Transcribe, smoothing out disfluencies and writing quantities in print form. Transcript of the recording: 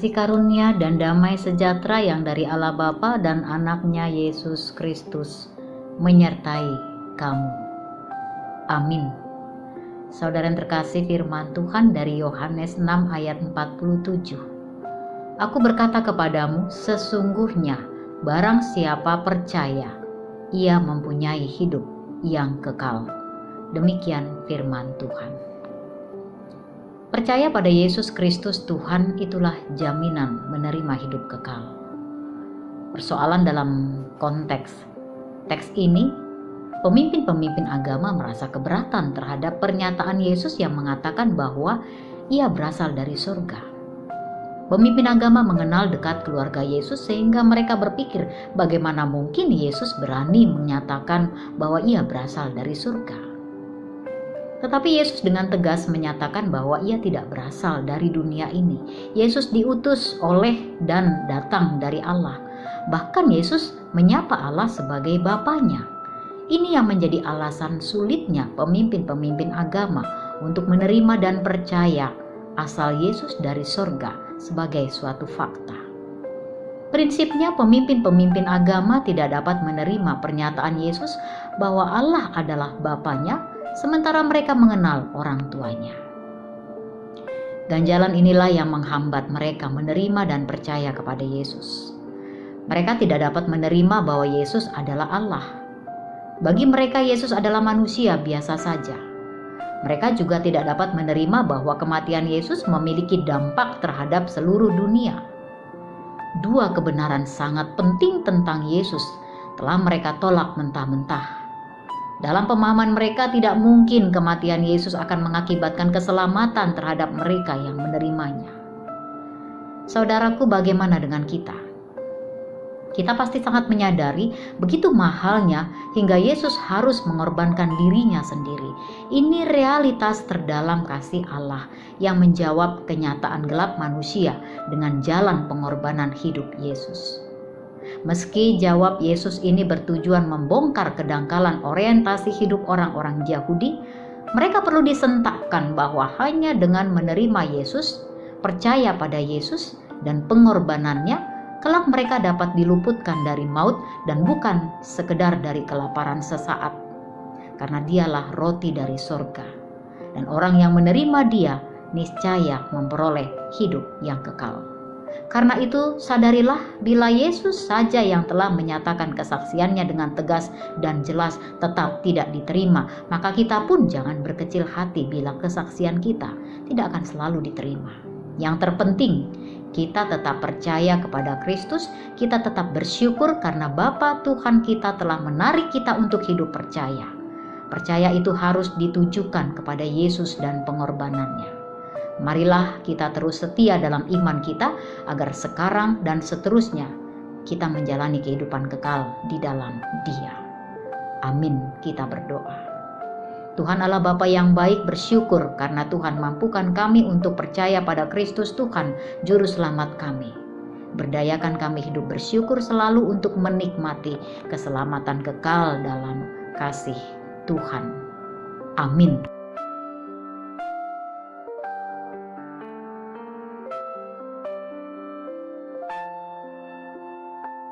kasih karunia dan damai sejahtera yang dari Allah Bapa dan anaknya Yesus Kristus menyertai kamu. Amin. Saudara yang terkasih, firman Tuhan dari Yohanes 6 ayat 47. Aku berkata kepadamu, sesungguhnya barang siapa percaya, ia mempunyai hidup yang kekal. Demikian firman Tuhan. Percaya pada Yesus Kristus Tuhan itulah jaminan menerima hidup kekal. Persoalan dalam konteks teks ini, pemimpin-pemimpin agama merasa keberatan terhadap pernyataan Yesus yang mengatakan bahwa ia berasal dari surga. Pemimpin agama mengenal dekat keluarga Yesus sehingga mereka berpikir bagaimana mungkin Yesus berani menyatakan bahwa ia berasal dari surga. Tetapi Yesus dengan tegas menyatakan bahwa ia tidak berasal dari dunia ini. Yesus diutus oleh dan datang dari Allah. Bahkan Yesus menyapa Allah sebagai Bapanya. Ini yang menjadi alasan sulitnya pemimpin-pemimpin agama untuk menerima dan percaya asal Yesus dari surga sebagai suatu fakta. Prinsipnya pemimpin-pemimpin agama tidak dapat menerima pernyataan Yesus bahwa Allah adalah Bapanya, sementara mereka mengenal orang tuanya. Ganjalan inilah yang menghambat mereka menerima dan percaya kepada Yesus. Mereka tidak dapat menerima bahwa Yesus adalah Allah. Bagi mereka Yesus adalah manusia biasa saja. Mereka juga tidak dapat menerima bahwa kematian Yesus memiliki dampak terhadap seluruh dunia. Dua kebenaran sangat penting tentang Yesus telah mereka tolak mentah-mentah. Dalam pemahaman mereka tidak mungkin kematian Yesus akan mengakibatkan keselamatan terhadap mereka yang menerimanya. Saudaraku, bagaimana dengan kita? Kita pasti sangat menyadari begitu mahalnya hingga Yesus harus mengorbankan dirinya sendiri. Ini realitas terdalam kasih Allah yang menjawab kenyataan gelap manusia dengan jalan pengorbanan hidup Yesus. Meski jawab Yesus ini bertujuan membongkar kedangkalan orientasi hidup orang-orang Yahudi, mereka perlu disentakkan bahwa hanya dengan menerima Yesus, percaya pada Yesus, dan pengorbanannya, kelak mereka dapat diluputkan dari maut dan bukan sekedar dari kelaparan sesaat. Karena dialah roti dari surga. Dan orang yang menerima dia, niscaya memperoleh hidup yang kekal. Karena itu, sadarilah bila Yesus saja yang telah menyatakan kesaksiannya dengan tegas dan jelas tetap tidak diterima, maka kita pun jangan berkecil hati bila kesaksian kita tidak akan selalu diterima. Yang terpenting, kita tetap percaya kepada Kristus, kita tetap bersyukur karena Bapa Tuhan kita telah menarik kita untuk hidup percaya. Percaya itu harus ditujukan kepada Yesus dan pengorbanannya. Marilah kita terus setia dalam iman kita agar sekarang dan seterusnya kita menjalani kehidupan kekal di dalam Dia. Amin, kita berdoa. Tuhan Allah Bapa yang baik, bersyukur karena Tuhan mampukan kami untuk percaya pada Kristus Tuhan, Juru Selamat kami. Berdayakan kami hidup bersyukur selalu untuk menikmati keselamatan kekal dalam kasih Tuhan. Amin.